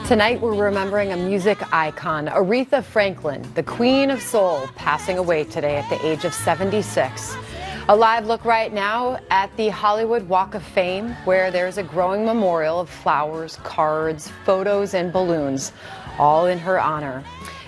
Tonight, we're remembering a music icon, Aretha Franklin, the Queen of Soul, passing away today at the age of 76. A live look right now at the Hollywood Walk of Fame, where there's a growing memorial of flowers, cards, photos, and balloons, all in her honor.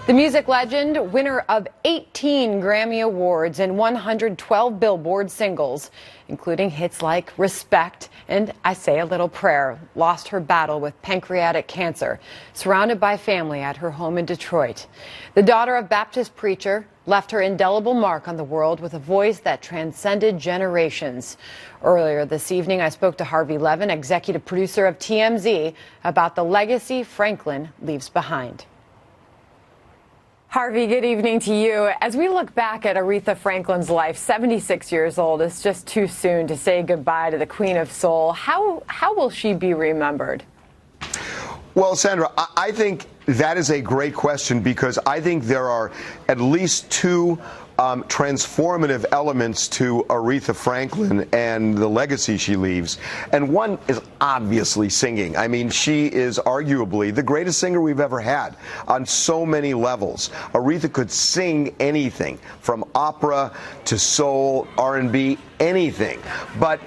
The music legend, winner of 18 Grammy Awards and 112 Billboard singles, including hits like Respect and I Say a Little Prayer, lost her battle with pancreatic cancer, surrounded by family at her home in Detroit. The daughter of Baptist preacher left her indelible mark on the world with a voice that transcended generations. Earlier this evening, I spoke to Harvey Levin, executive producer of TMZ, about the legacy Franklin leaves behind. Harvey, good evening to you. As we look back at Aretha Franklin's life, 76 years old, it's just too soon to say goodbye to the Queen of Soul. How will she be remembered? Well, Sandra, I think that is a great question, because I think there are at least two transformative elements to Aretha Franklin and the legacy she leaves. And one is obviously singing. I mean, she is arguably the greatest singer we've ever had on so many levels. Aretha could sing anything, from opera to soul, R&B, anything. But,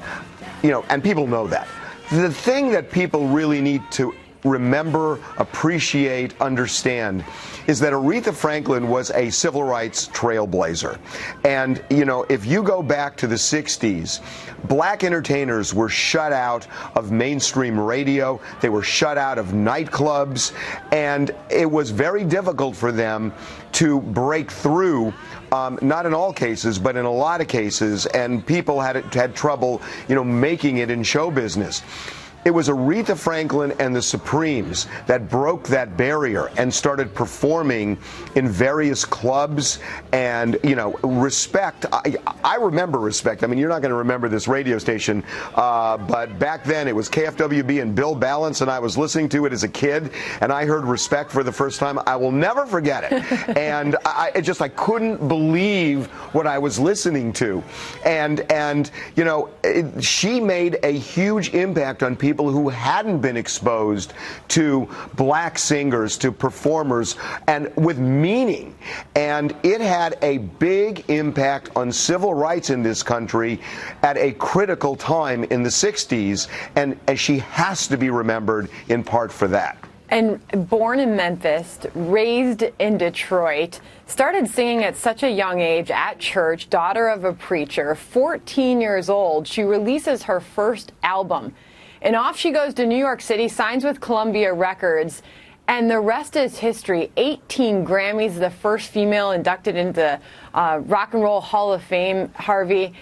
you know, and people know that. The thing that people really need to remember, appreciate, understand is that Aretha Franklin was a civil rights trailblazer. And, you know, if you go back to the 60s, black entertainers were shut out of mainstream radio, they were shut out of nightclubs, and it was very difficult for them to break through, not in all cases, but in a lot of cases, and people had trouble, you know, making it in show business. It was Aretha Franklin and the Supremes that broke that barrier and started performing in various clubs. And, you know, Respect, I remember Respect. I mean, you're not going to remember this radio station, but back then it was KFWB and Bill Balance, and I was listening to it as a kid, and I heard Respect for the first time. I will never forget it. And I couldn't believe what I was listening to. And you know, she made a huge impact on people who hadn't been exposed to black singers, to performers, and with meaning. And it had a big impact on civil rights in this country at a critical time in the 60s, and she has to be remembered in part for that. And born in Memphis, raised in Detroit, started singing at such a young age at church, daughter of a preacher, 14 years old, she releases her first album. And off she goes to New York City, signs with Columbia Records, and the rest is history. 18 Grammys, the first female inducted into the Rock and Roll Hall of Fame, Harvey.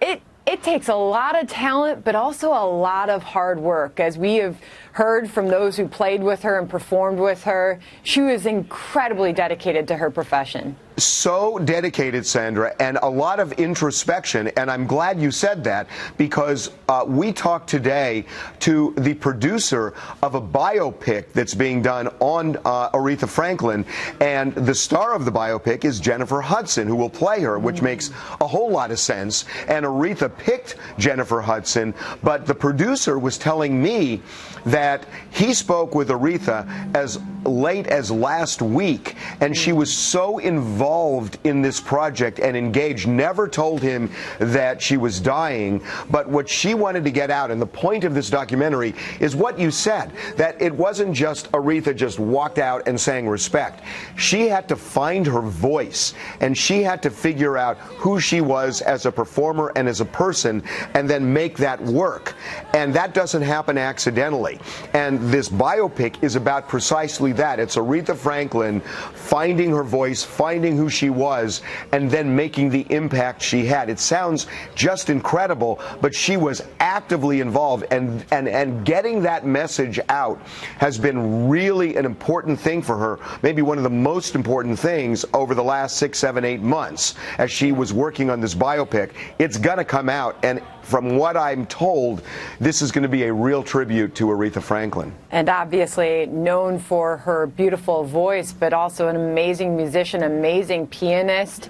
It takes a lot of talent, but also a lot of hard work. As we have heard from those who played with her and performed with her, she was incredibly dedicated to her profession. So dedicated, Sandra, and a lot of introspection, and I'm glad you said that, because we talked today to the producer of a biopic that's being done on Aretha Franklin, and the star of the biopic is Jennifer Hudson, who will play her, which makes a whole lot of sense, and Aretha picked Jennifer Hudson, but the producer was telling me that he spoke with Aretha as late as last week, and she was so involved in this project and engaged, never told him that she was dying, but what she wanted to get out, and the point of this documentary is what you said, that it wasn't just Aretha just walked out and sang Respect. She had to find her voice, and she had to figure out who she was as a performer and as a person, and then make that work. And that doesn't happen accidentally. And this biopic is about precisely that. It's Aretha Franklin finding her voice, finding who she was, and then making the impact she had. It sounds just incredible, but she was actively involved, and getting that message out has been really an important thing for her, maybe one of the most important things over the last 6, 7, 8 months as she was working on this biopic. It's gonna come out, and from what I'm told, this is going to be a real tribute to Aretha Franklin. And obviously known for her beautiful voice, but also an amazing musician, amazing pianist.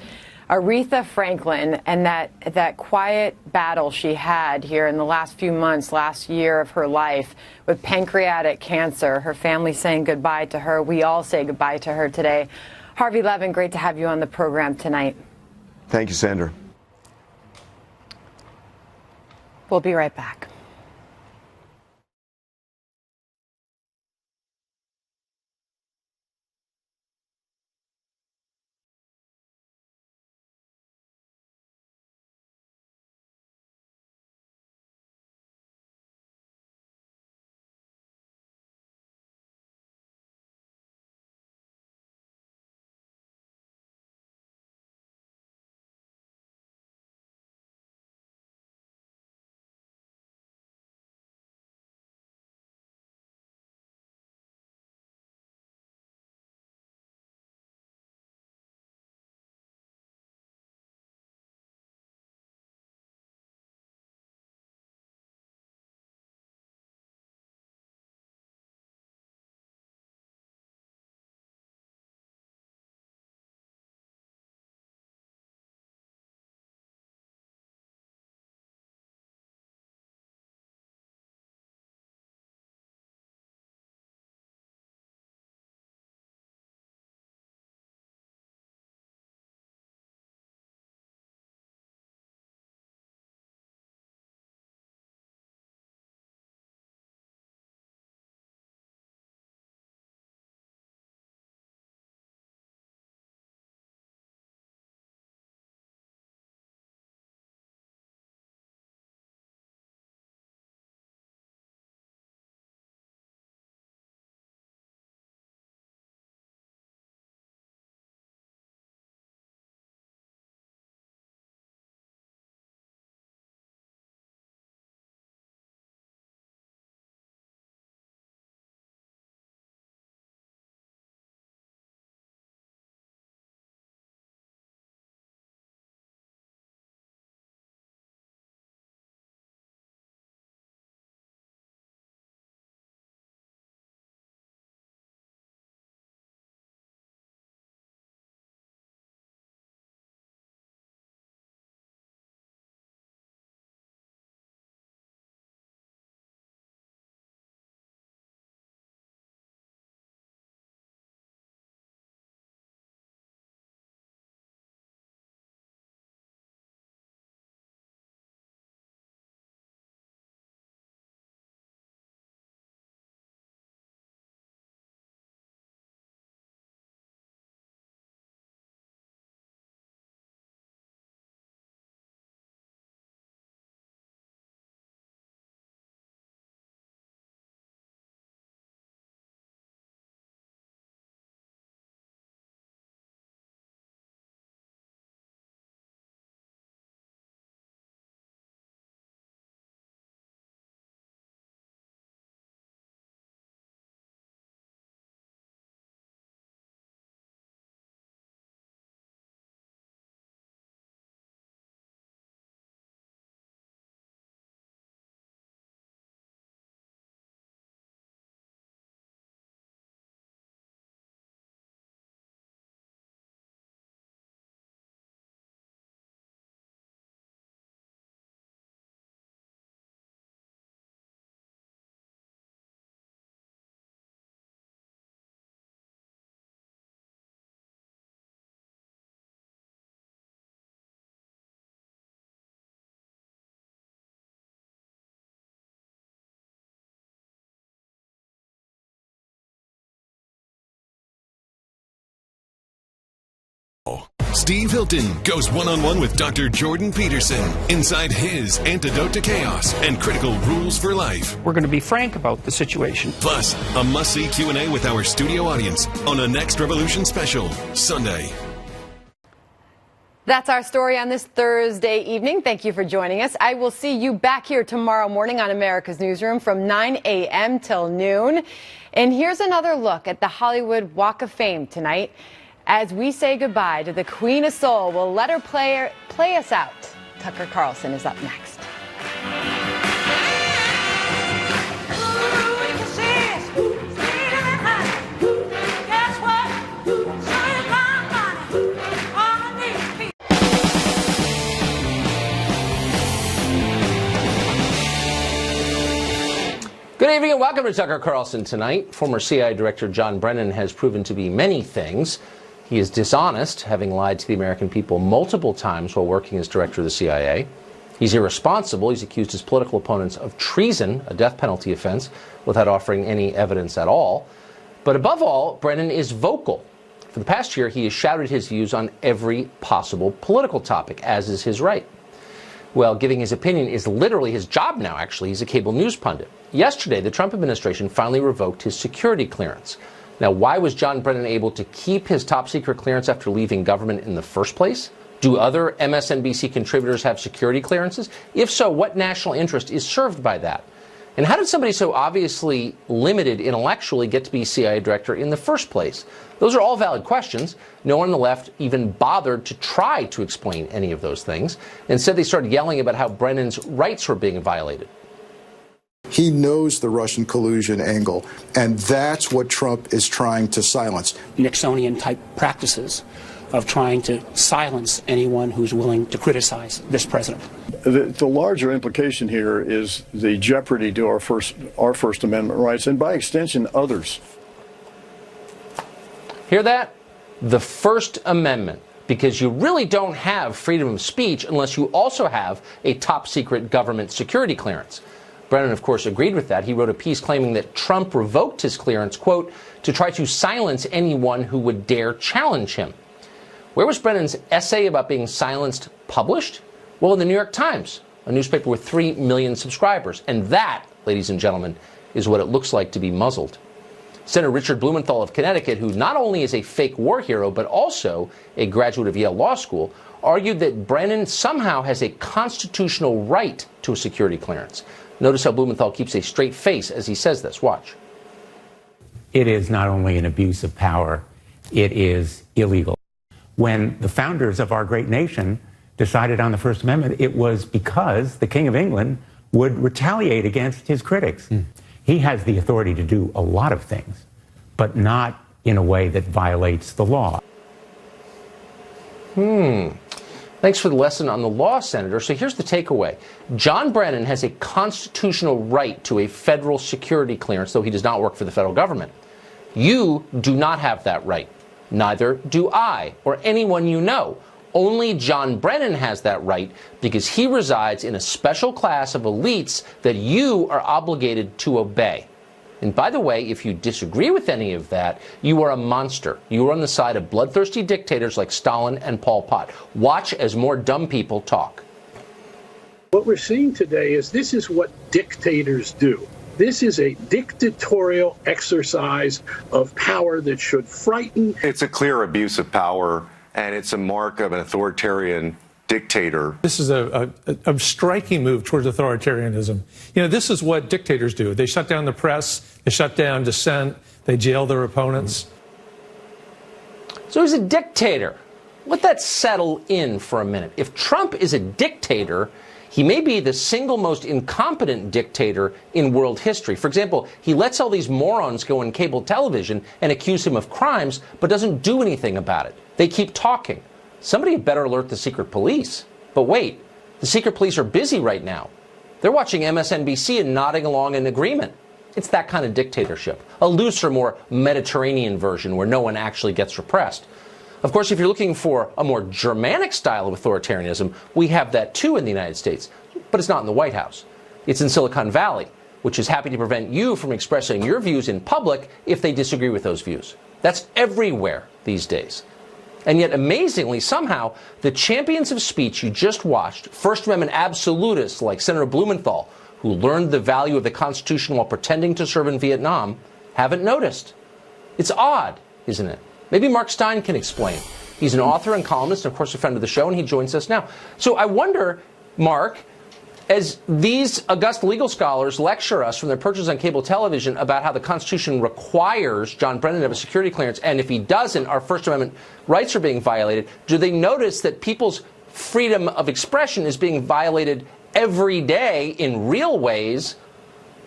Aretha Franklin and that quiet battle she had here in the last few months, last year of her life with pancreatic cancer. Her family saying goodbye to her. We all say goodbye to her today. Harvey Levin, great to have you on the program tonight. Thank you, Sandra. We'll be right back. Steve Hilton goes one-on-one with Dr. Jordan Peterson inside his Antidote to Chaos and Critical Rules for Life. We're going to be frank about the situation. Plus, a must-see Q&A with our studio audience on a Next Revolution special, Sunday. That's our story on this Thursday evening. Thank you for joining us. I will see you back here tomorrow morning on America's Newsroom from 9 a.m. till noon. And here's another look at the Hollywood Walk of Fame tonight. As we say goodbye to the Queen of Soul, we'll let her play us out. Tucker Carlson is up next. Good evening and welcome to Tucker Carlson Tonight. Former CIA Director John Brennan has proven to be many things. He is dishonest, having lied to the American people multiple times while working as director of the CIA. He's irresponsible. He's accused his political opponents of treason, a death penalty offense, without offering any evidence at all. But above all, Brennan is vocal. For the past year, he has shouted his views on every possible political topic, as is his right. Well, giving his opinion is literally his job now, actually. He's a cable news pundit. Yesterday, the Trump administration finally revoked his security clearance. Now, why was John Brennan able to keep his top-secret clearance after leaving government in the first place? Do other MSNBC contributors have security clearances? If so, what national interest is served by that? And how did somebody so obviously limited intellectually get to be CIA director in the first place? Those are all valid questions. No one on the left even bothered to try to explain any of those things. Instead, they started yelling about how Brennan's rights were being violated. He knows the Russian collusion angle, and that's what Trump is trying to silence. Nixonian-type practices of trying to silence anyone who's willing to criticize this president. The larger implication here is the jeopardy to our First Amendment rights, and by extension, others. Hear that? The First Amendment. Because you really don't have freedom of speech unless you also have a top-secret government security clearance. Brennan, of course, agreed with that. He wrote a piece claiming that Trump revoked his clearance, quote, to try to silence anyone who would dare challenge him. Where was Brennan's essay about being silenced published? Well, in the New York Times, a newspaper with 3 million subscribers. And that, ladies and gentlemen, is what it looks like to be muzzled. Senator Richard Blumenthal of Connecticut, who not only is a fake war hero, but also a graduate of Yale Law School, argued that Brennan somehow has a constitutional right to a security clearance. Notice how Blumenthal keeps a straight face as he says this. Watch. It is not only an abuse of power, it is illegal. When the founders of our great nation decided on the First Amendment, it was because the King of England would retaliate against his critics. He has the authority to do a lot of things, but not in a way that violates the law. Thanks for the lesson on the law, Senator. So here's the takeaway. John Brennan has a constitutional right to a federal security clearance, though he does not work for the federal government. You do not have that right. Neither do I, or anyone you know. Only John Brennan has that right because he resides in a special class of elites that you are obligated to obey. And by the way, if you disagree with any of that, you are a monster. You are on the side of bloodthirsty dictators like Stalin and Pol Pot. Watch as more dumb people talk. What we're seeing today is this is what dictators do. This is a dictatorial exercise of power that should frighten. It's a clear abuse of power, and it's a mark of an authoritarian dictator. This is a striking move towards authoritarianism. You know, this is what dictators do. They shut down the press, they shut down dissent, they jail their opponents. So he's a dictator. Let that settle in for a minute. If Trump is a dictator, he may be the single most incompetent dictator in world history. For example, he lets all these morons go on cable television and accuse him of crimes, but doesn't do anything about it. They keep talking. Somebody had better alert the secret police. But wait, the secret police are busy right now. They're watching MSNBC and nodding along in agreement. It's that kind of dictatorship. A looser, more Mediterranean version where no one actually gets repressed. Of course, if you're looking for a more Germanic style of authoritarianism, we have that too in the United States. But it's not in the White House. It's in Silicon Valley, which is happy to prevent you from expressing your views in public if they disagree with those views. That's everywhere these days. And yet, amazingly, somehow, the champions of speech you just watched, First Amendment absolutists like Senator Blumenthal, who learned the value of the Constitution while pretending to serve in Vietnam, haven't noticed. It's odd, isn't it? Maybe Mark Steyn can explain. He's an author and columnist, and of course a friend of the show, and he joins us now. So I wonder, Mark, as these august legal scholars lecture us from their perches on cable television about how the Constitution requires John Brennan to have a security clearance, and if he doesn't, our First Amendment rights are being violated, do they notice that people's freedom of expression is being violated every day in real ways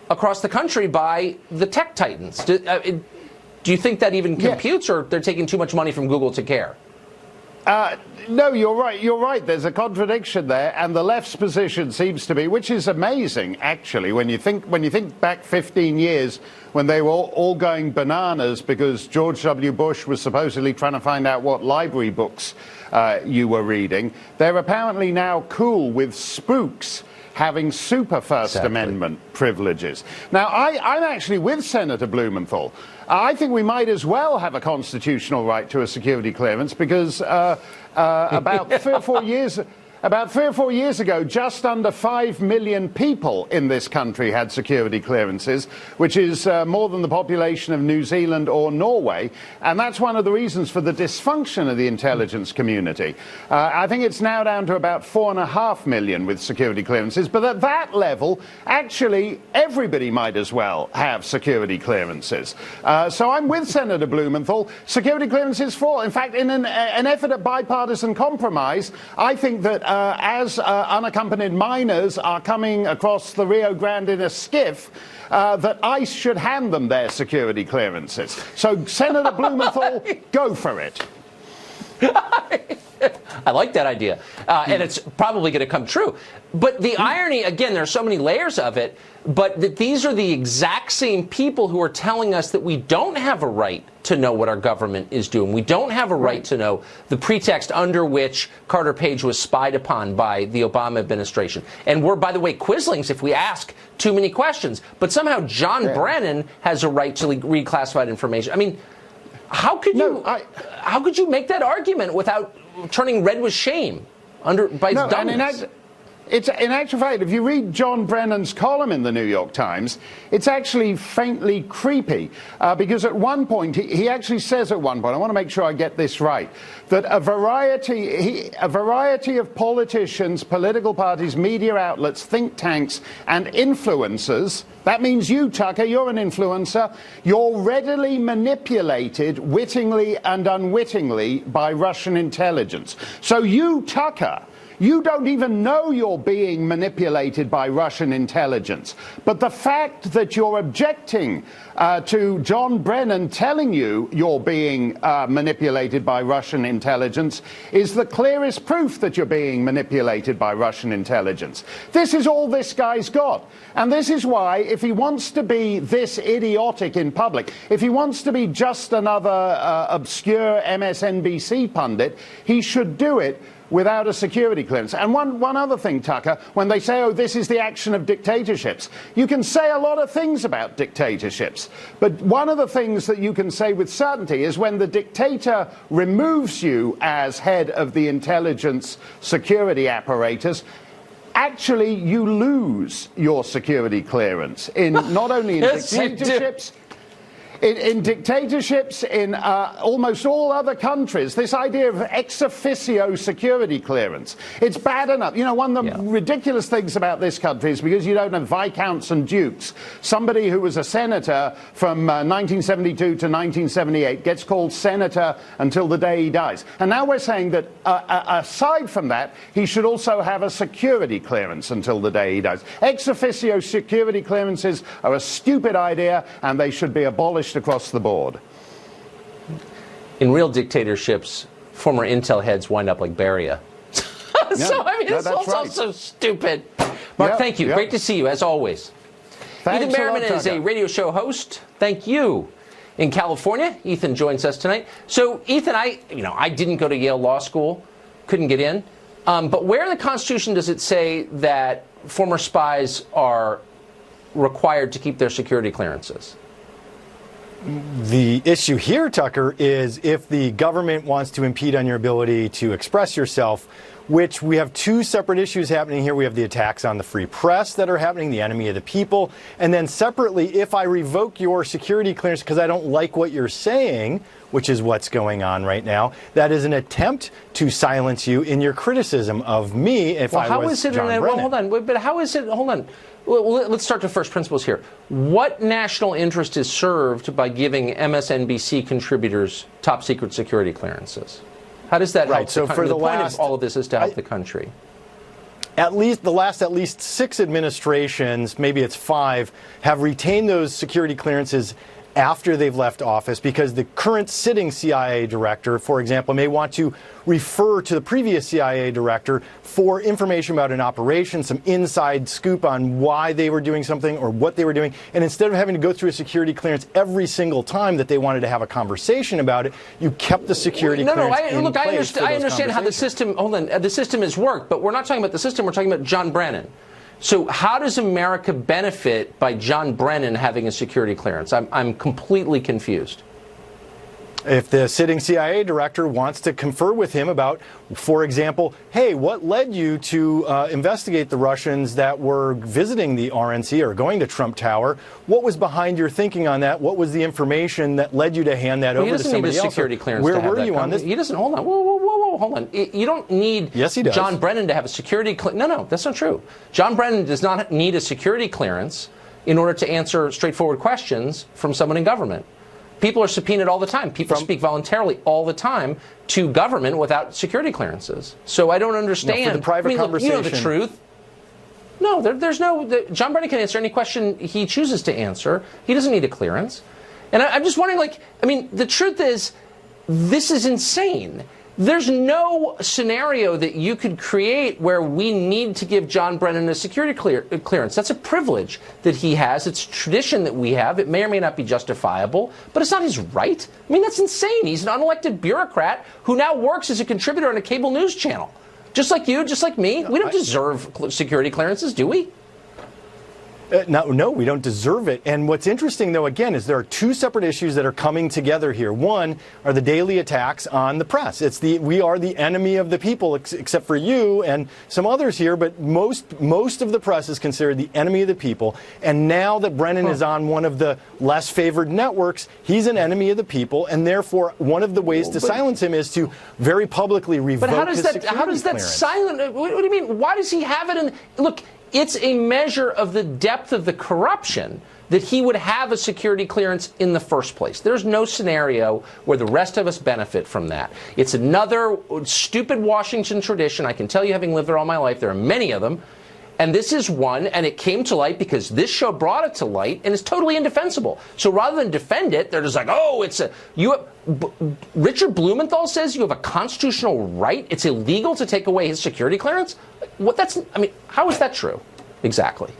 across the country by the tech titans? Do you think that even computes, or they're taking too much money from Google to care? No, you're right. You're right. There's a contradiction there, and the left's position seems to be, which is amazing, actually, when you think back 15 years when they were all going bananas because George W. Bush was supposedly trying to find out what library books you were reading. They're apparently now cool with spooks having super First Amendment privileges. Now, I'm actually with Senator Blumenthal. I think we might as well have a constitutional right to a security clearance because about 3 or 4 years ago, just under 5 million people in this country had security clearances, which is more than the population of New Zealand or Norway. And that's one of the reasons for the dysfunction of the intelligence community. I think it's now down to about 4.5 million with security clearances. But at that level, actually, everybody might as well have security clearances. So I'm with Senator Blumenthal. Security clearances for all. In fact, in an effort at bipartisan compromise, I think that as unaccompanied minors are coming across the Rio Grande in a skiff, that ICE should hand them their security clearances. So, Senator Blumenthal, go for it. I like that idea. And it's probably going to come true. But the irony, again, there are so many layers of it, but that these are the exact same people who are telling us that we don't have a right to know what our government is doing. We don't have a right to know the pretext under which Carter Page was spied upon by the Obama administration. And we're, by the way, Quislings if we ask too many questions. But somehow John Brennan has a right to read classified information. I mean, how could you make that argument without turning red with shame by its dumbness? It's in actual fact, if you read John Brennan's column in the New York Times, it's actually faintly creepy because at one point, he actually says at one point, I want to make sure I get this right, that a variety of politicians, political parties, media outlets, think tanks, and influencers, that means you, Tucker, you're an influencer, you're readily manipulated wittingly and unwittingly by Russian intelligence. So you, Tucker, you don't even know you're being manipulated by Russian intelligence. But the fact that you're objecting to John Brennan telling you you're being manipulated by Russian intelligence is the clearest proof that you're being manipulated by Russian intelligence. This is all this guy's got. And this is why, if he wants to be this idiotic in public, if he wants to be just another obscure MSNBC pundit, he should do it without a security clearance. And one other thing, Tucker, when they say, oh, this is the action of dictatorships, you can say a lot of things about dictatorships. But one of the things that you can say with certainty is when the dictator removes you as head of the intelligence security apparatus, actually you lose your security clearance in not only in dictatorships, in dictatorships, in almost all other countries, this idea of ex officio security clearance, it's bad enough. You know, one of the ridiculous things about this country is because you don't have viscounts and dukes. Somebody who was a senator from 1972 to 1978 gets called senator until the day he dies. And now we're saying that aside from that, he should also have a security clearance until the day he dies. Ex officio security clearances are a stupid idea, and they should be abolished across the board. In real dictatorships, former intel heads wind up like Beria. So, I mean, it's also so stupid. Mark, thank you. Great to see you, as always. Thanks Ethan Merriman is a radio show host. Thank you. In California, Ethan joins us tonight. So, Ethan, I didn't go to Yale Law School, couldn't get in. But where in the Constitution does it say that former spies are required to keep their security clearances? The issue here, Tucker, is if the government wants to impede on your ability to express yourself, which we have two separate issues happening here. We have the attacks on the free press that are happening, the enemy of the people. And then separately, if I revoke your security clearance because I don't like what you're saying, which is what's going on right now, that is an attempt to silence you in your criticism of me if I was John Brennan. Well, hold on. But how is it? Hold on. Well, let's start to first principles here. What national interest is served by giving MSNBC contributors top secret security clearances? How does that help? So for the point of all of this is to help the country. At least 6 administrations, maybe it's 5, have retained those security clearances after they've left office, because the current sitting CIA director, for example, may want to refer to the previous CIA director for information about an operation, some inside scoop on why they were doing something or what they were doing. And instead of having to go through a security clearance every single time that they wanted to have a conversation about it, you kept the security clearance in place. I understand how the system, the system has worked, but we're not talking about the system, we're talking about John Brennan. So how does America benefit by John Brennan having a security clearance? I'm completely confused. If the sitting CIA director wants to confer with him about, for example, hey, what led you to investigate the Russians that were visiting the RNC or going to Trump Tower? What was behind your thinking on that? What was the information that led you to hand that over to somebody else? He doesn't need a security clearance. Where were you on this? He doesn't. Hold on. Whoa, hold on. You don't need John Brennan to have a security clearance. No, that's not true. John Brennan does not need a security clearance in order to answer straightforward questions from someone in government. People are subpoenaed all the time. People speak voluntarily all the time to government without security clearances. So I don't understand. No, for the private conversation. You know the truth. No, there's no... John Brennan can answer any question he chooses to answer. He doesn't need a clearance. And I'm just wondering, the truth is, this is insane. There's no scenario that you could create where we need to give John Brennan a security clearance. That's a privilege that he has. It's tradition that we have. It may or may not be justifiable, but it's not his right. I mean, that's insane. He's an unelected bureaucrat who now works as a contributor on a cable news channel. Just like you, just like me. We don't deserve security clearances, do we? No, we don't deserve it. And what's interesting, though, again, is there are two separate issues that are coming together here. One are the daily attacks on the press. We are the enemy of the people, except for you and some others here, but most of the press is considered the enemy of the people. And now that Brennan is on one of the less favored networks, he's an enemy of the people, and therefore one of the ways to silence him is to very publicly revoke his security clearance. But how does that silence? What do you mean? Why does he have it? Look. It's a measure of the depth of the corruption that he would have a security clearance in the first place. There's no scenario where the rest of us benefit from that. It's another stupid Washington tradition. I can tell you, having lived there all my life, there are many of them. And this is one, and it came to light because this show brought it to light, and it's totally indefensible. So rather than defend it, they're just like, oh, Richard Blumenthal says you have a constitutional right. It's illegal to take away his security clearance. How is that true? Exactly.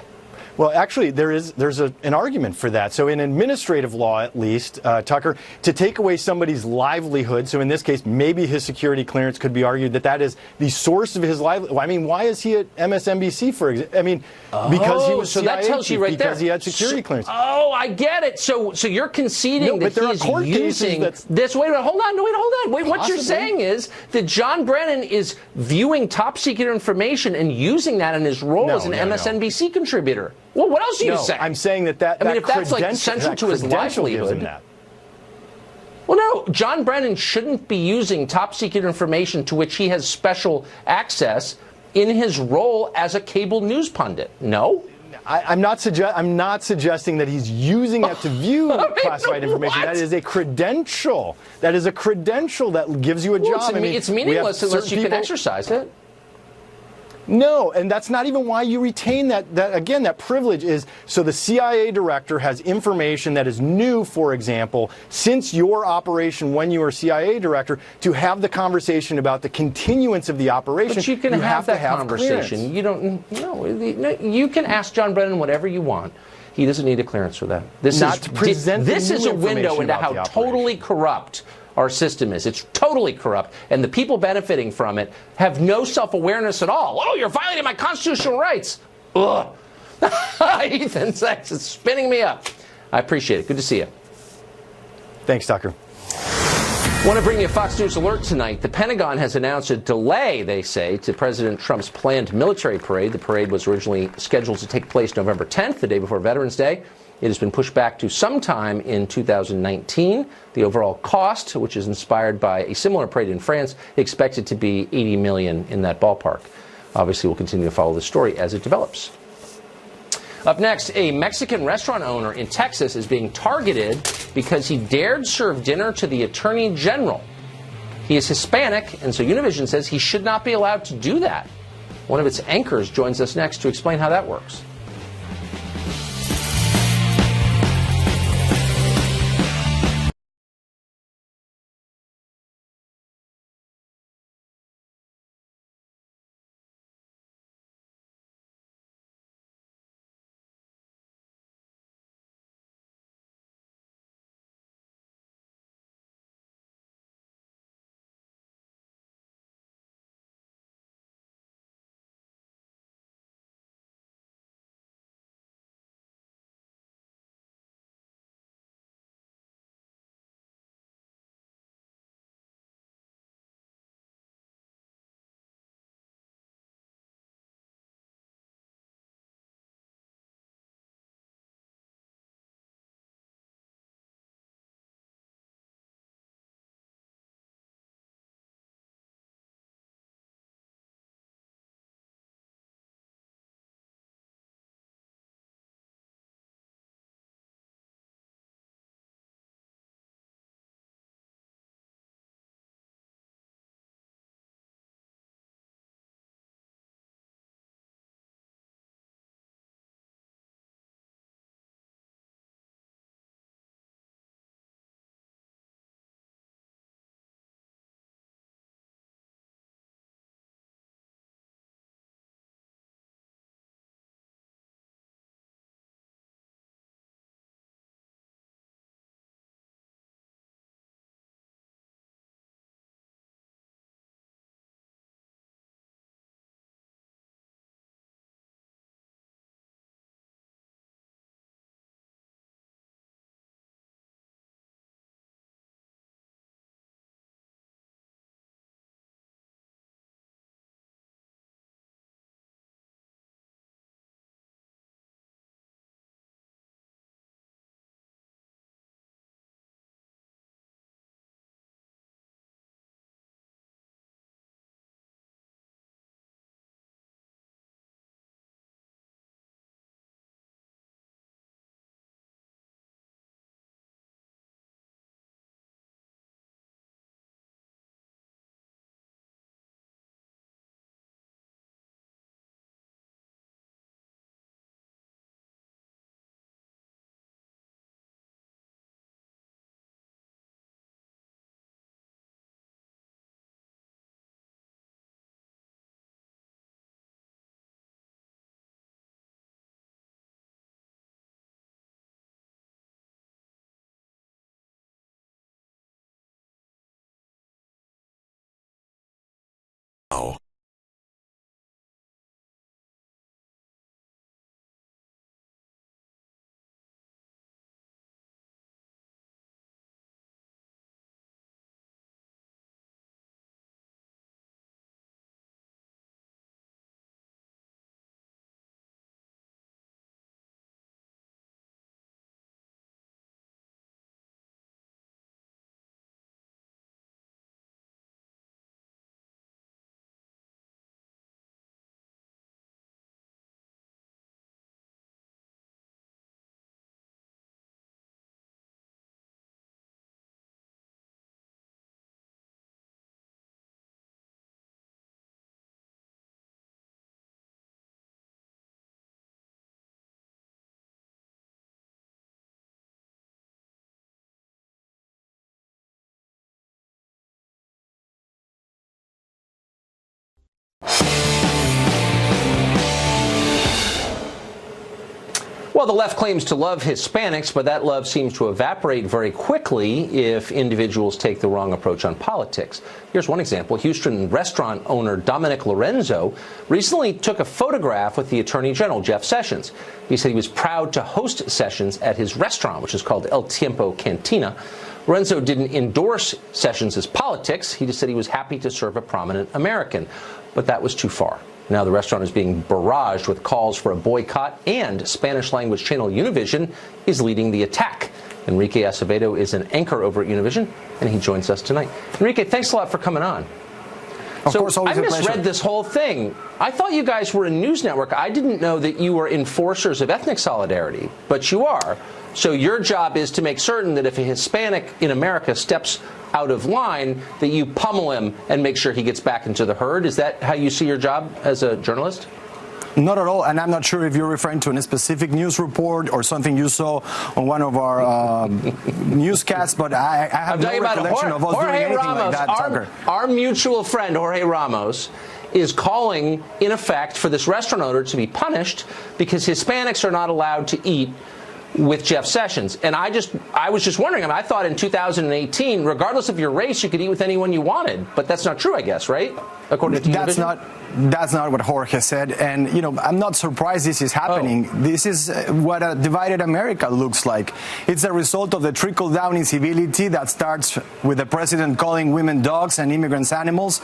Well, actually, there's an argument for that. So in administrative law, at least, Tucker, to take away somebody's livelihood, so in this case, maybe his security clearance could be argued that is the source of his livelihood. I mean, why is he at MSNBC, for example? I mean, because he was CIA that tells you right because there. He had security clearance. Oh, I get it. So you're conceding that he's using this. Wait, hold on. What you're saying is that John Brennan is viewing top secret information and using that in his role as an MSNBC contributor. Well, what else are you saying? I'm saying that if that's central to his livelihood. Well, no, John Brennan shouldn't be using top secret information to which he has special access in his role as a cable news pundit. No? I'm not suggesting that he's using that to view classified information. That is a credential. That is a credential that gives you a job. It's meaningless unless you can exercise it. No, and that's not even why you retain that privilege is so the CIA director has information that is new, for example, since your operation when you were CIA director, to have the conversation about the continuance of the operation. But you can have that conversation. Clearance. You can ask John Brennan whatever you want. He doesn't need a clearance for that. This is a window into how totally corrupt our system is. It's totally corrupt, and the people benefiting from it have no self-awareness at all. Oh, you're violating my constitutional rights. Ugh. Ethan Sachs is spinning me up. I appreciate it. Good to see you. Thanks, Tucker. Want to bring you a Fox News alert tonight. The Pentagon has announced a delay, they say, to President Trump's planned military parade. The parade was originally scheduled to take place November 10th, the day before Veterans Day. It has been pushed back to sometime in 2019. The overall cost, which is inspired by a similar parade in France, expected to be $80 million in that ballpark. Obviously, we'll continue to follow the story as it develops. Up next, a Mexican restaurant owner in Texas is being targeted because he dared serve dinner to the Attorney General. He is Hispanic, and so Univision says he should not be allowed to do that. One of its anchors joins us next to explain how that works. now. Well, the left claims to love Hispanics, but that love seems to evaporate very quickly if individuals take the wrong approach on politics. Here's one example. Houston restaurant owner Dominic Lorenzo recently took a photograph with the Attorney General, Jeff Sessions. He said he was proud to host Sessions at his restaurant, which is called El Tiempo Cantina. Lorenzo didn't endorse Sessions' politics. He just said he was happy to serve a prominent American. But that was too far. Now the restaurant is being barraged with calls for a boycott, and Spanish-language channel Univision is leading the attack. Enrique Acevedo is an anchor over at Univision, and he joins us tonight. Enrique, thanks a lot for coming on. Of course, always I a pleasure. misread this whole thing. I thought you guys were a news network. I didn't know that you were enforcers of ethnic solidarity, but you are. So your job is to make certain that if a Hispanic in America steps out of line, that you pummel him and make sure he gets back into the herd. Is that how you see your job as a journalist? Not at all, and I'm not sure if you're referring to a specific news report or something you saw on one of our newscasts, but I have no recollection of us doing anything like that, Tucker. Our mutual friend, Jorge Ramos, is calling, in effect, for this restaurant owner to be punished because Hispanics are not allowed to eat with Jeff Sessions. And I was just wondering, I thought in 2018, regardless of your race, you could eat with anyone you wanted. But that's not true, I guess, right? According to Univision? That's not what Jorge said. And, you know, I'm not surprised this is happening. Oh. This is what a divided America looks like. It's a result of the trickle-down incivility that starts with the president calling women dogs and immigrants animals,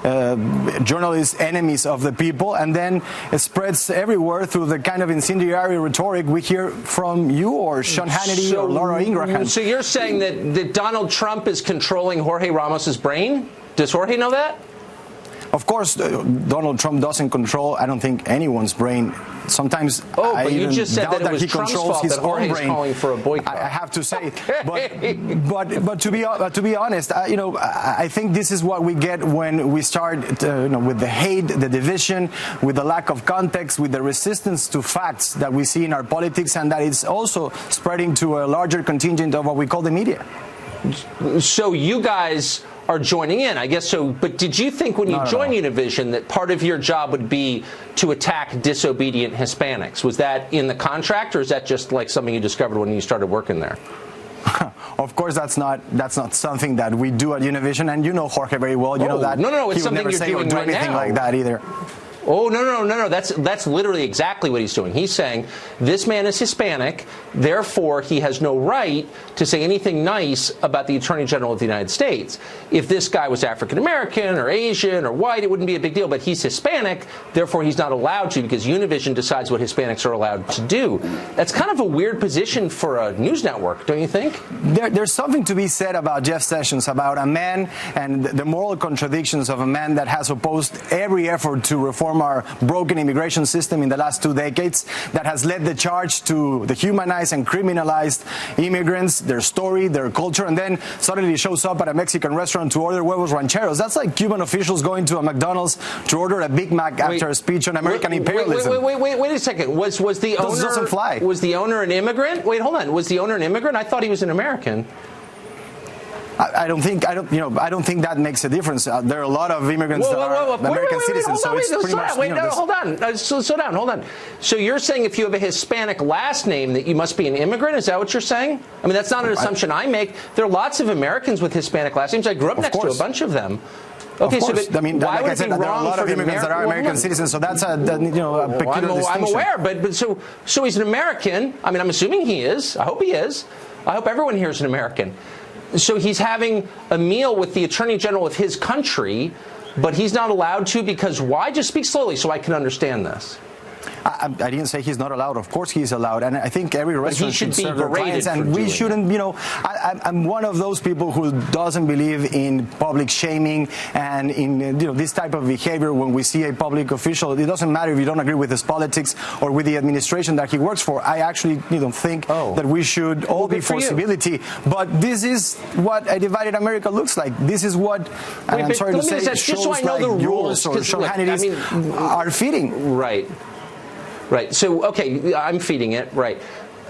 journalists enemies of the people, and then it spreads everywhere through the kind of incendiary rhetoric we hear from you or Sean Hannity or Laura Ingraham. So you're saying that Donald Trump is controlling Jorge Ramos's brain? Does Jorge know that? Of course, Donald Trump doesn't control, I don't think, anyone's brain. Sometimes but you just said that it was he Trump's controls fault his that own Jorge's brain. Calling for a boycott. I have to say, but to be honest, I think this is what we get when we start, with the hate, the division, with the lack of context, with the resistance to facts that we see in our politics, and that it's also spreading to a larger contingent of what we call the media. So you guys are joining in, I guess so. But did you think when you joined Univision that part of your job would be to attack disobedient Hispanics? Was that in the contract, or is that just like something you discovered when you started working there? Of course, that's not something that we do at Univision, and you know Jorge very well. You know that. No, it's he would something never you're say doing or do right anything now. like that either. Oh, no. That's literally exactly what he's doing. He's saying this man is Hispanic, therefore he has no right to say anything nice about the Attorney General of the United States. If this guy was African American or Asian or white, it wouldn't be a big deal. But he's Hispanic, therefore he's not allowed to, because Univision decides what Hispanics are allowed to do. That's kind of a weird position for a news network, don't you think? There's something to be said about Jeff Sessions, about a man and the moral contradictions of a man that has opposed every effort to reform our broken immigration system in the last 2 decades, that has led the charge to dehumanize and criminalize immigrants, their story, their culture, and then suddenly shows up at a Mexican restaurant to order huevos rancheros. That's like Cuban officials going to a McDonald's to order a Big Mac after a speech on American imperialism. Wait a second. Was the owner? Doesn't fly. Was the owner an immigrant? Wait, hold on. Was the owner an immigrant? I thought he was an American. I don't think that makes a difference. There are a lot of immigrants that are American citizens, so it's pretty much. Hold on. Slow down. Hold on. So you're saying if you have a Hispanic last name that you must be an immigrant? Is that what you're saying? I mean, that's not an assumption I make. There are lots of Americans with Hispanic last names. I grew up next to a bunch of them. Okay, of course. so I mean, why like would I it said, be there are a wrong lot for of an immigrants that are American citizens, so that's a peculiar distinction. I'm aware, but so he's an American. I mean, I'm assuming he is. I hope he is. I hope everyone here is an American. So he's having a meal with the Attorney General of his country, but he's not allowed to because why? Just speak slowly so I can understand this. I didn't say he's not allowed. Of course he's allowed. And I think every restaurant should serve their clients. And we shouldn't, I'm one of those people who doesn't believe in public shaming and in this type of behavior when we see a public official. It doesn't matter if you don't agree with his politics or with the administration that he works for. I actually think that we should all be for civility. But this is what a divided America looks like. This is what, and I'm sorry to say, shows like yours or Sean Hannity's are feeding. Right. So, okay, I'm feeding it. Right.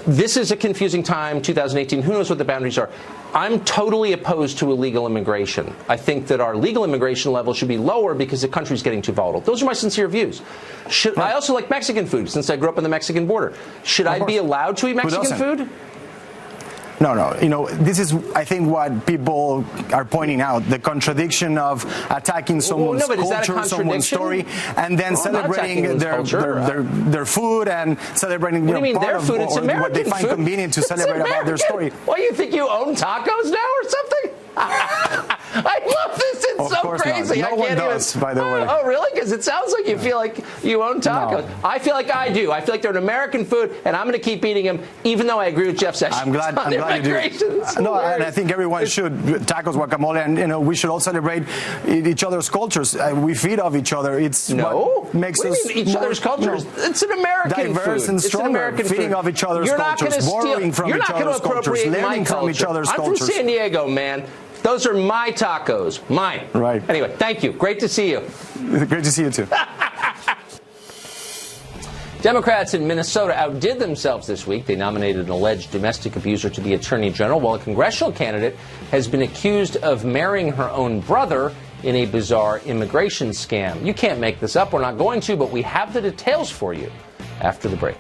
This is a confusing time, 2018. Who knows what the boundaries are? I'm totally opposed to illegal immigration. I think that our legal immigration level should be lower because the country's getting too volatile. Those are my sincere views. I also like Mexican food since I grew up on the Mexican border. Should I be allowed to eat Mexican food? No. This is, I think, what people are pointing out, the contradiction of attacking someone's culture, someone's story, and then celebrating their food and celebrating what do you mean their food? It's American what they find food. convenient to celebrate about their story. What, you think you own tacos now or something? I love this. It's so crazy. No one does, by the way. Oh, really? Because it sounds like you feel like you own tacos. No. I feel like I do. I feel like they're an American food, and I'm going to keep eating them, even though I agree with Jeff Sessions. I'm glad you do. No, and I think everyone should. Tacos, guacamole, and we should all celebrate each other's cultures. We feed off each other. It's what makes us each other's cultures. It's an American diverse food. and stronger. It's an American feeding off each other's cultures, borrowing from each other's cultures, learning from each other's cultures. I'm from San Diego, man. Those are my tacos. Mine. Right. Anyway, thank you. Great to see you. Great to see you, too. Democrats in Minnesota outdid themselves this week. They nominated an alleged domestic abuser to be attorney general, while a congressional candidate has been accused of marrying her own brother in a bizarre immigration scam. You can't make this up. We're not going to, but we have the details for you after the break.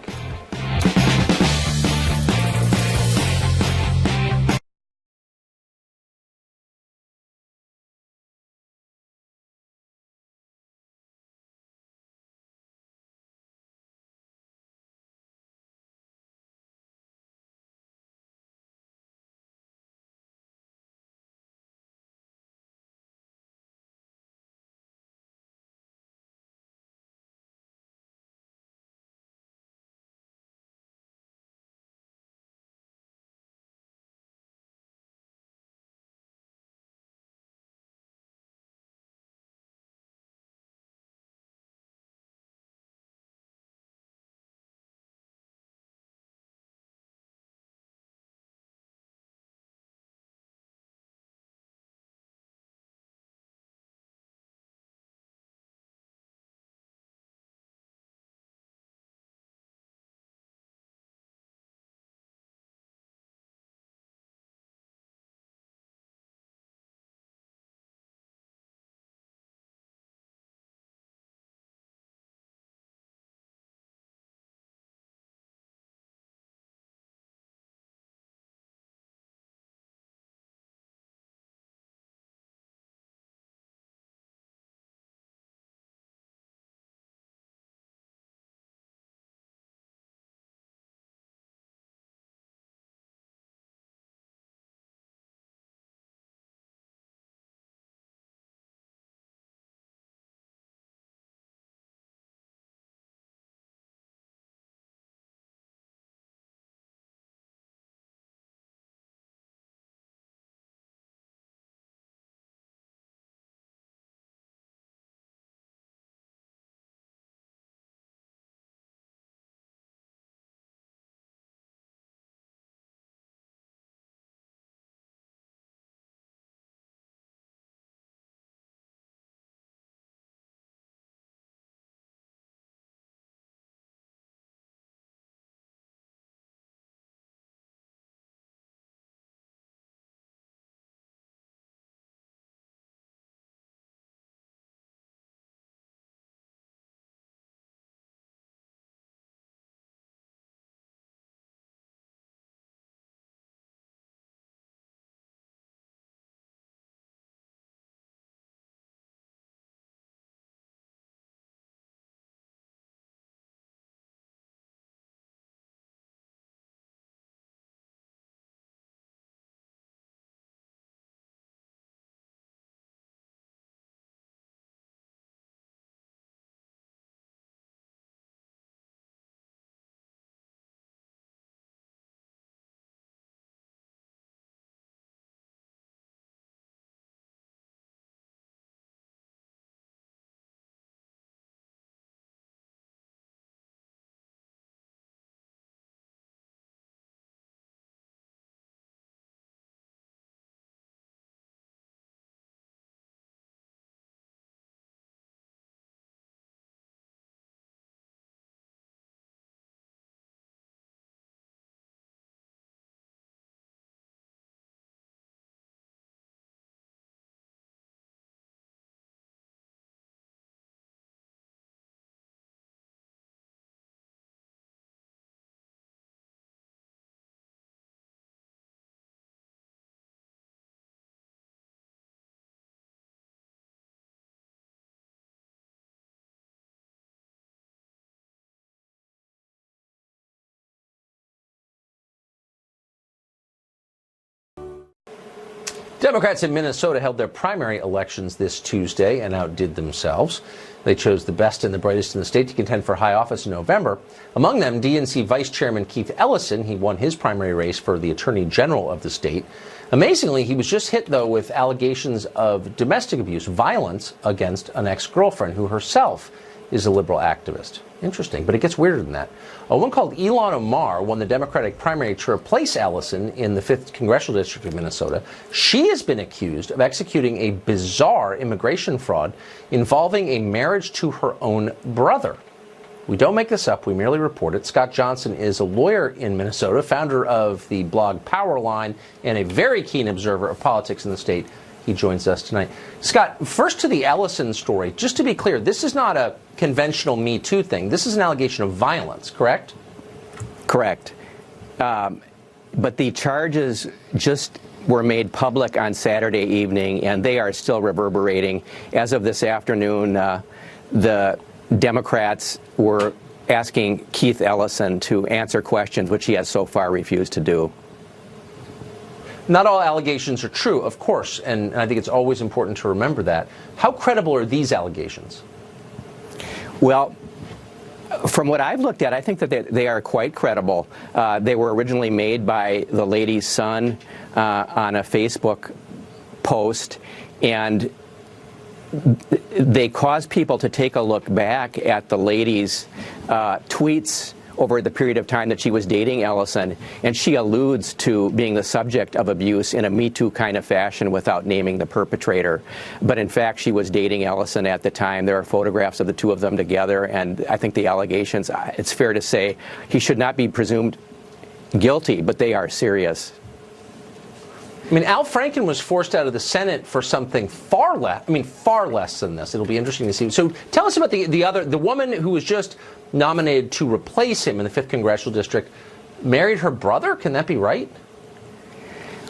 Democrats in Minnesota held their primary elections this Tuesday and outdid themselves. They chose the best and the brightest in the state to contend for high office in November. Among them, DNC Vice Chairman Keith Ellison. He won his primary race for the Attorney General of the state. Amazingly, he was just hit, though, with allegations of domestic abuse, violence against an ex-girlfriend who herself is a liberal activist. Interesting, but it gets weirder than that. A woman called Ilhan Omar won the Democratic primary to replace Ellison in the 5th Congressional District of Minnesota. She has been accused of executing a bizarre immigration fraud involving a marriage to her own brother. We don't make this up, we merely report it. Scott Johnson is a lawyer in Minnesota, founder of the blog Powerline, and a very keen observer of politics in the state. He joins us tonight. Scott, first to the Ellison story. Just to be clear, this is not a conventional Me Too thing. This is an allegation of violence, correct? Correct. But the charges just were made public on Saturday evening, and they are still reverberating. As of this afternoon, the Democrats were asking Keith Ellison to answer questions, which he has so far refused to do. Not all allegations are true, of course, and I think it's always important to remember that. How credible are these allegations? Well, from what I've looked at, I think that they are quite credible. They were originally made by the lady's son on a Facebook post, and they cause people to take a look back at the lady's tweets over the period of time that she was dating Ellison, and she alludes to being the subject of abuse in a Me Too kind of fashion without naming the perpetrator. But in fact, she was dating Ellison at the time. There are photographs of the two of them together, and I think the allegations, it's fair to say, he should not be presumed guilty, but they are serious. I mean, Al Franken was forced out of the Senate for something far less than this. It'll be interesting to see. So tell us about the woman who was just nominated to replace him in the 5th Congressional District, married her brother? Can that be right?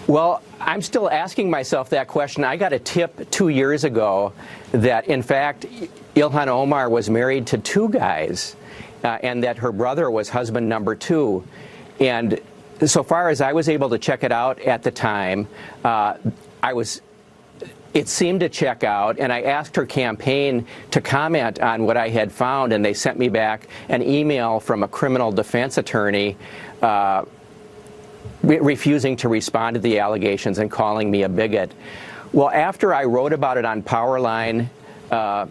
Well, I'm still asking myself that question. I got a tip 2 years ago that, in fact, Ilhan Omar was married to 2 guys, and that her brother was husband number 2. And so far as I was able to check it out at the time, it seemed to check out, and I asked her campaign to comment on what I had found, and they sent me back an email from a criminal defense attorney refusing to respond to the allegations and calling me a bigot. Well, after I wrote about it on Powerline, a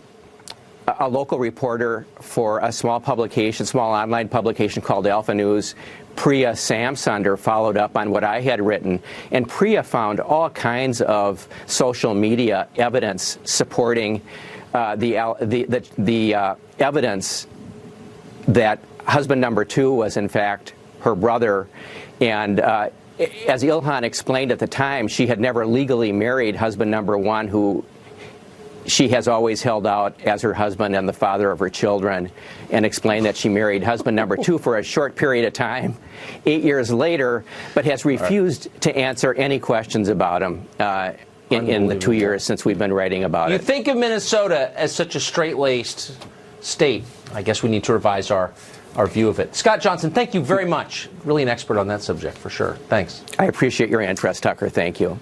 local reporter for a small online publication called Alpha News, Priya Samsunder, followed up on what I had written, and Priya found all kinds of social media evidence supporting the evidence that husband number 2 was in fact her brother. And as Ilhan explained at the time, she had never legally married husband number 1, who she has always held out as her husband and the father of her children, and explained that she married husband number 2 for a short period of time, 8 years later, but has refused to answer any questions about him in the 2 years since we've been writing about it. You think of Minnesota as such a straight-laced state. I guess we need to revise our view of it. Scott Johnson, thank you very much. Really an expert on that subject, for sure. Thanks. I appreciate your interest, Tucker. Thank you.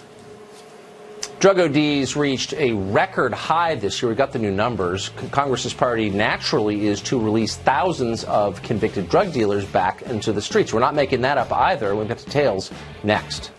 Drug ODs reached a record high this year. We got the new numbers. Congress's priority naturally is to release thousands of convicted drug dealers back into the streets. We're not making that up either. We've got details next.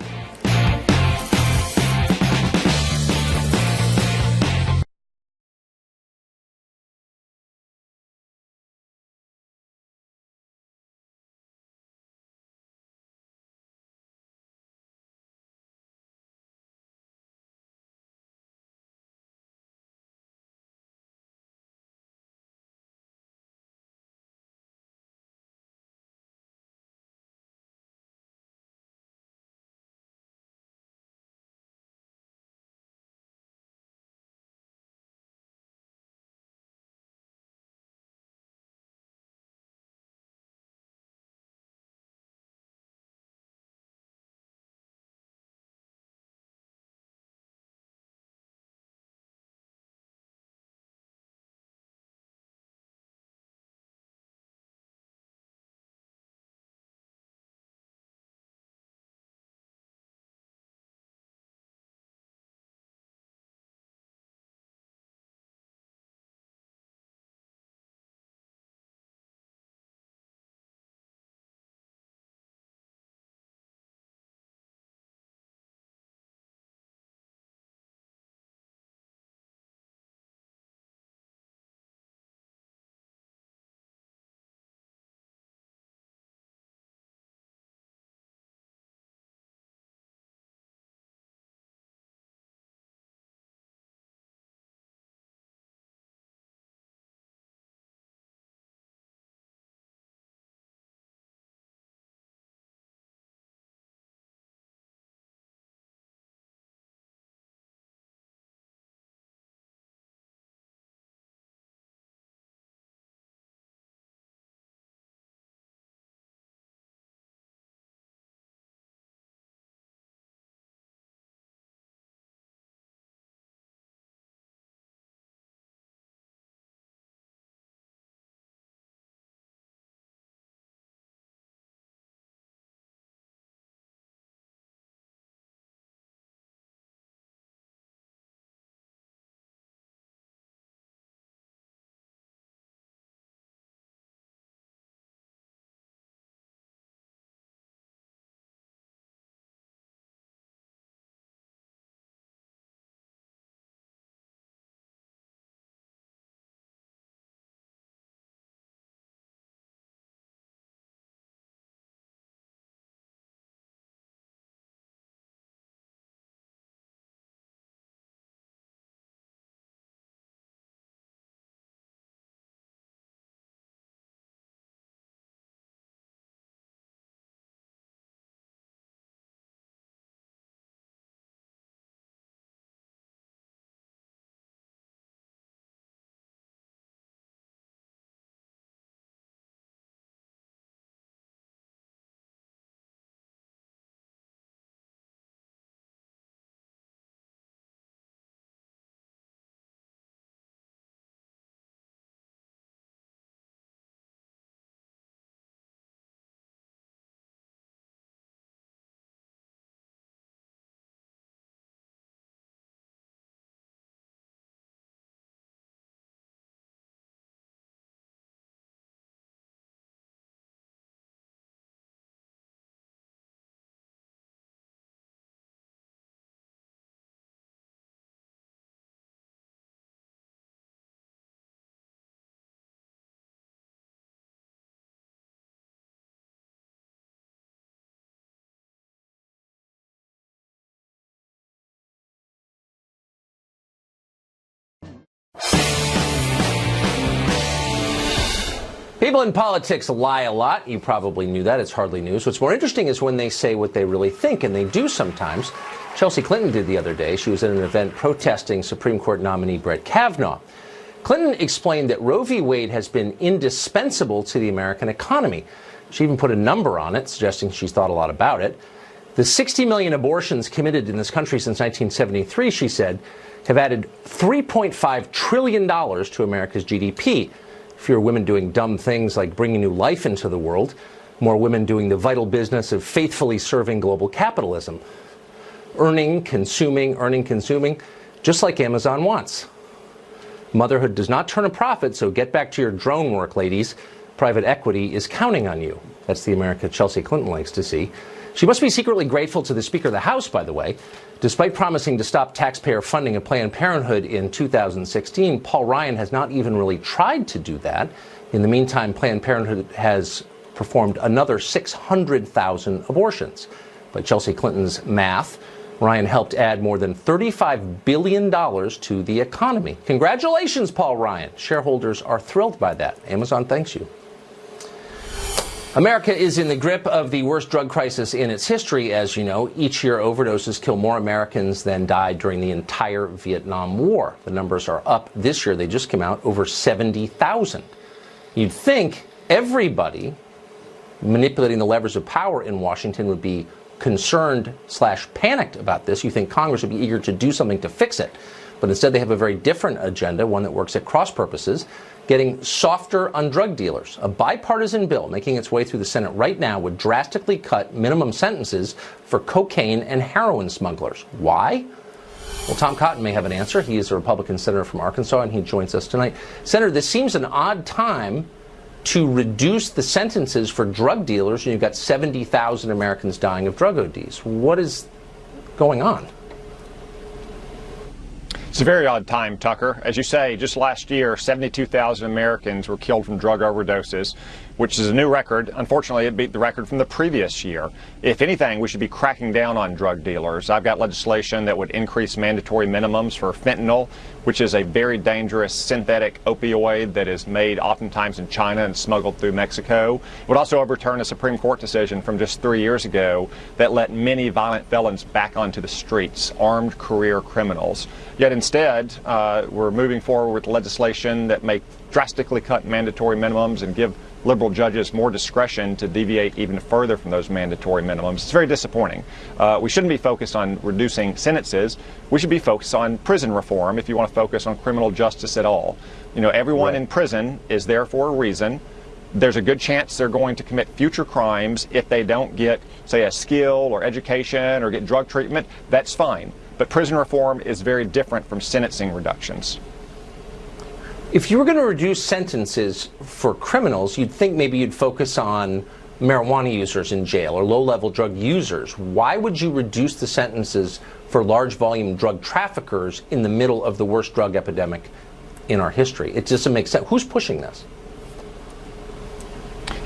People in politics lie a lot. You probably knew that. It's hardly news. What's more interesting is when they say what they really think, and they do sometimes. Chelsea Clinton did the other day. She was at an event protesting Supreme Court nominee Brett Kavanaugh. Clinton explained that Roe v. Wade has been indispensable to the American economy. She even put a number on it, suggesting she's thought a lot about it. The 60 million abortions committed in this country since 1973, she said, have added $3.5 trillion to America's GDP. Fewer women doing dumb things like bringing new life into the world. More women doing the vital business of faithfully serving global capitalism. Earning, consuming, just like Amazon wants. Motherhood does not turn a profit, so get back to your drone work, ladies. Private equity is counting on you. That's the America Chelsea Clinton likes to see. She must be secretly grateful to the Speaker of the House, by the way. Despite promising to stop taxpayer funding of Planned Parenthood in 2016, Paul Ryan has not even really tried to do that. In the meantime, Planned Parenthood has performed another 600,000 abortions. By Chelsea Clinton's math, Ryan helped add more than $35 billion to the economy. Congratulations, Paul Ryan. Shareholders are thrilled by that. Amazon thanks you. America is in the grip of the worst drug crisis in its history, as you know. Each year, overdoses kill more Americans than died during the entire Vietnam War. The numbers are up this year. They just came out, over 70,000. You'd think everybody manipulating the levers of power in Washington would be concerned/panicked about this. You think Congress would be eager to do something to fix it. But instead, they have a very different agenda, one that works at cross purposes, getting softer on drug dealers. A bipartisan bill making its way through the Senate right now would drastically cut minimum sentences for cocaine and heroin smugglers. Why? Well, Tom Cotton may have an answer. He is a Republican senator from Arkansas, and he joins us tonight. Senator, this seems an odd time to reduce the sentences for drug dealers, and you've got 70,000 Americans dying of drug ODs. What is going on? It's a very odd time, Tucker. As you say, just last year, 72,000 Americans were killed from drug overdoses, which is a new record. Unfortunately, it beat the record from the previous year. If anything, we should be cracking down on drug dealers. I've got legislation that would increase mandatory minimums for fentanyl, which is a very dangerous synthetic opioid that is made oftentimes in China and smuggled through Mexico. It would also overturn a Supreme Court decision from just 3 years ago that let many violent felons back onto the streets, armed career criminals. Yet instead, we're moving forward with legislation that may drastically cut mandatory minimums and give liberal judges more discretion to deviate even further from those mandatory minimums. It's very disappointing. We shouldn't be focused on reducing sentences. We should be focused on prison reform if you want to focus on criminal justice at all. You know, everyone in prison is there for a reason. There's a good chance they're going to commit future crimes if they don't get, say, a skill or education or get drug treatment. That's fine. But prison reform is very different from sentencing reductions. If you were going to reduce sentences for criminals, you'd think maybe you'd focus on marijuana users in jail or low-level drug users. Why would you reduce the sentences for large-volume drug traffickers in the middle of the worst drug epidemic in our history? It doesn't make sense. Who's pushing this?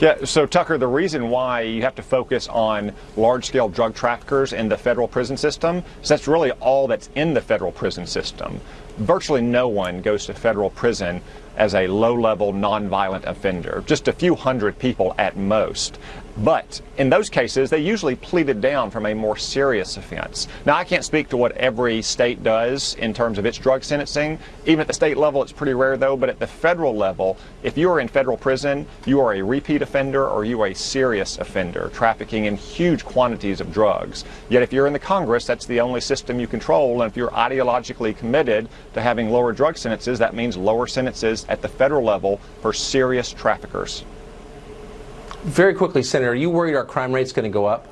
Yeah, so Tucker, the reason why you have to focus on large-scale drug traffickers in the federal prison system is that's really all that's in the federal prison system. Virtually no one goes to federal prison as a low-level, nonviolent offender. Just a few hundred people at most. But in those cases, they usually pleaded down from a more serious offense. Now, I can't speak to what every state does in terms of its drug sentencing. Even at the state level, it's pretty rare, though. But at the federal level, if you are in federal prison, you are a repeat offender or you are a serious offender, trafficking in huge quantities of drugs. Yet if you're in the Congress, that's the only system you control. And if you're ideologically committed to having lower drug sentences, that means lower sentences at the federal level for serious traffickers. Very quickly, Senator, are you worried our crime rate's going to go up?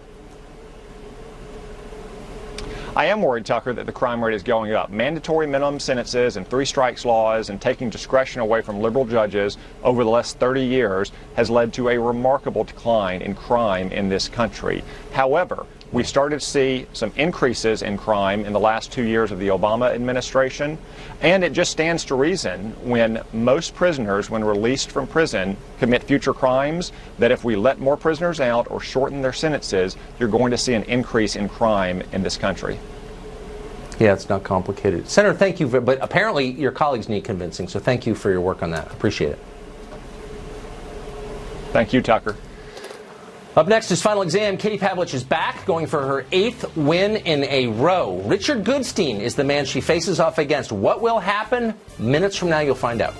I am worried, Tucker, that the crime rate is going up. Mandatory minimum sentences and three strikes laws and taking discretion away from liberal judges over the last 30 years has led to a remarkable decline in crime in this country. However, we started to see some increases in crime in the last 2 years of the Obama administration, and it just stands to reason when most prisoners, when released from prison, commit future crimes, that if we let more prisoners out or shorten their sentences, you're going to see an increase in crime in this country. Yeah, it's not complicated. Senator, thank you, but apparently your colleagues need convincing, so thank you for your work on that. Appreciate it. Thank you, Tucker. Up next is Final Exam. Katie Pavlich is back, going for her 8th win in a row. Richard Goodstein is the man she faces off against. What will happen? Minutes from now, you'll find out.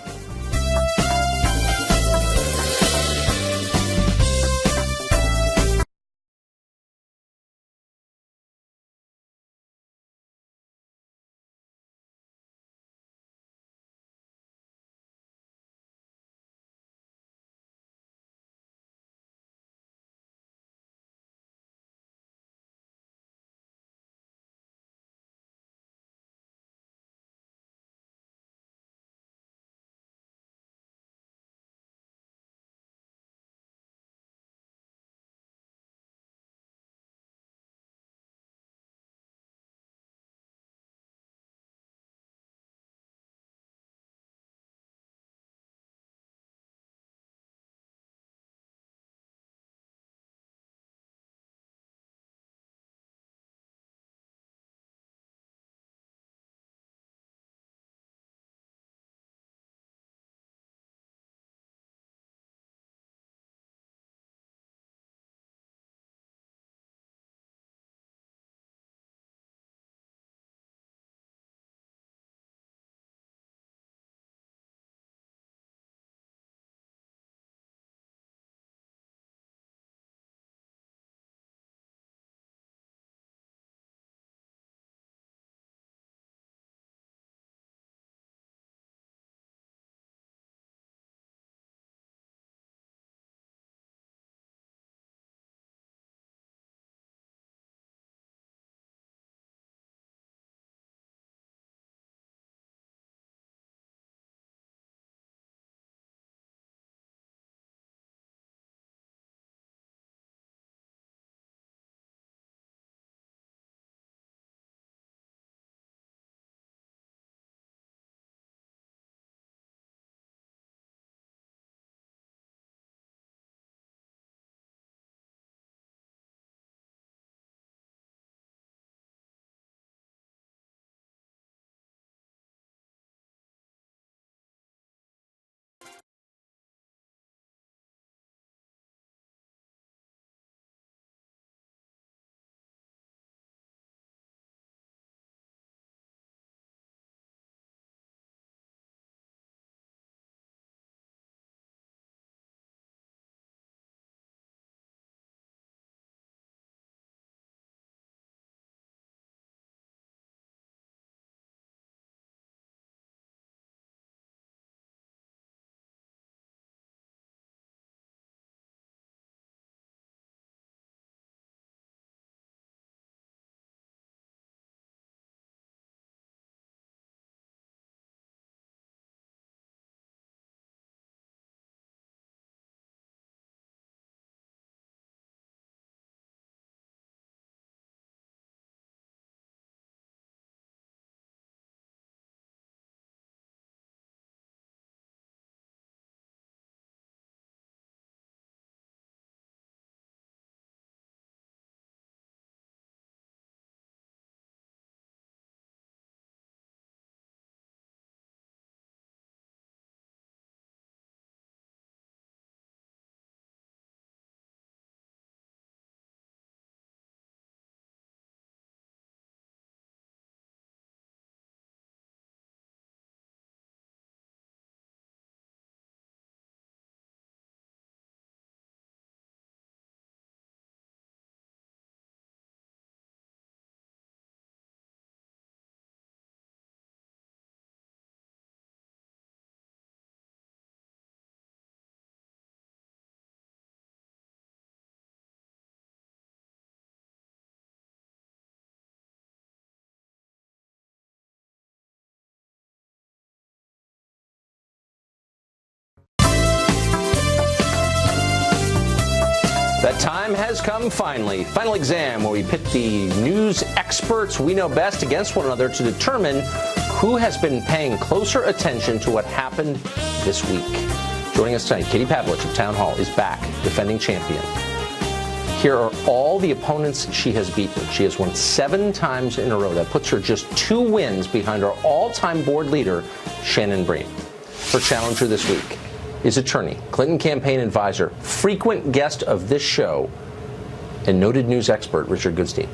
That time has come finally. Final Exam, where we pit the news experts we know best against one another to determine who has been paying closer attention to what happened this week. Joining us tonight, Katie Pavlich of Town Hall is back, defending champion. Here are all the opponents she has beaten. She has won 7 times in a row. That puts her just 2 wins behind our all-time board leader, Shannon Bream. Her challenger this week his attorney, Clinton campaign advisor, frequent guest of this show, and noted news expert Richard Goodstein.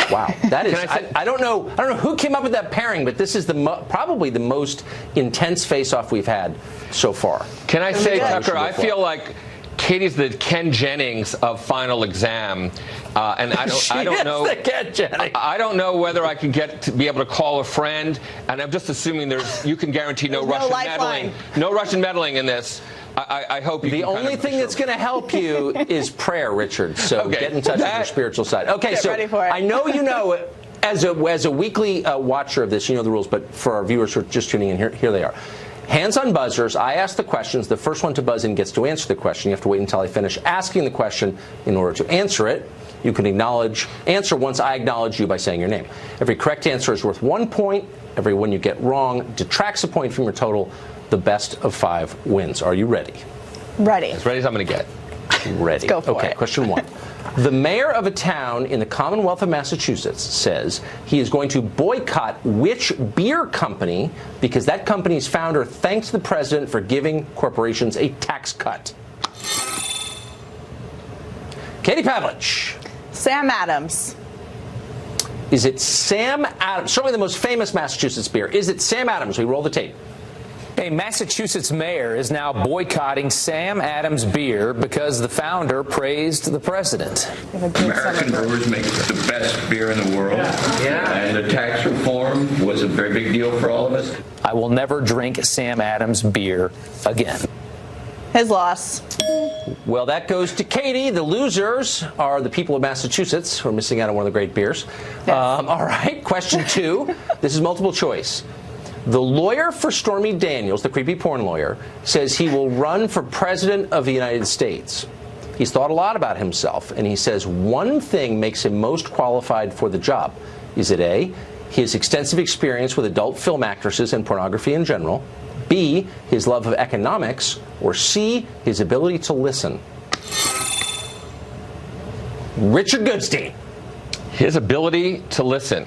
Wow, that is. I don't know who came up with that pairing, but this is probably the most intense face-off we've had so far. Can I say, Tucker? I feel like Katie's the Ken Jennings of Final Exam, and I don't know. The Ken Jennings. I don't know whether I can get to be able to call a friend, and I'm just assuming you can guarantee no Russian meddling, no Russian meddling in this. I hope you. The only thing that's going to help you is prayer, Richard. So get in touch with your spiritual side. Okay, Get ready for it. I know you know, as a weekly watcher of this, you know the rules. But for our viewers who are just tuning in, here they are. Hands on buzzers. I ask the questions. The first one to buzz in gets to answer the question. You have to wait until I finish asking the question in order to answer it. You can answer once I acknowledge you by saying your name. Every correct answer is worth 1 point. Every one you get wrong detracts a point from your total. The best of 5 wins. Are you ready? Ready. As ready as I'm going to get. Ready. Let's go for it. Question 1. The mayor of a town in the Commonwealth of Massachusetts says he is going to boycott which beer company because that company's founder thanks the president for giving corporations a tax cut. Katie Pavlich. Sam Adams. Is it Sam Adams? Certainly the most famous Massachusetts beer. Is it Sam Adams? We roll the tape. A Massachusetts mayor is now boycotting Sam Adams beer because the founder praised the president. American brewers make the best beer in the world. And the tax reform was a very big deal for all of us. I will never drink Sam Adams beer again. His loss. Well, that goes to Katie. The losers are the people of Massachusetts who are missing out on one of the great beers. Yes. All right, question 2. This is multiple choice. The lawyer for Stormy Daniels, the creepy porn lawyer, says he will run for president of the United States. He's thought a lot about himself, and he says one thing makes him most qualified for the job. Is it A, his extensive experience with adult film actresses and pornography in general, B, his love of economics, or C, his ability to listen? Richard Goodstein. His ability to listen.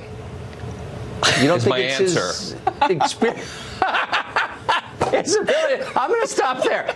You don't is think my it's answer. His experience? His ability. I'm going to stop there.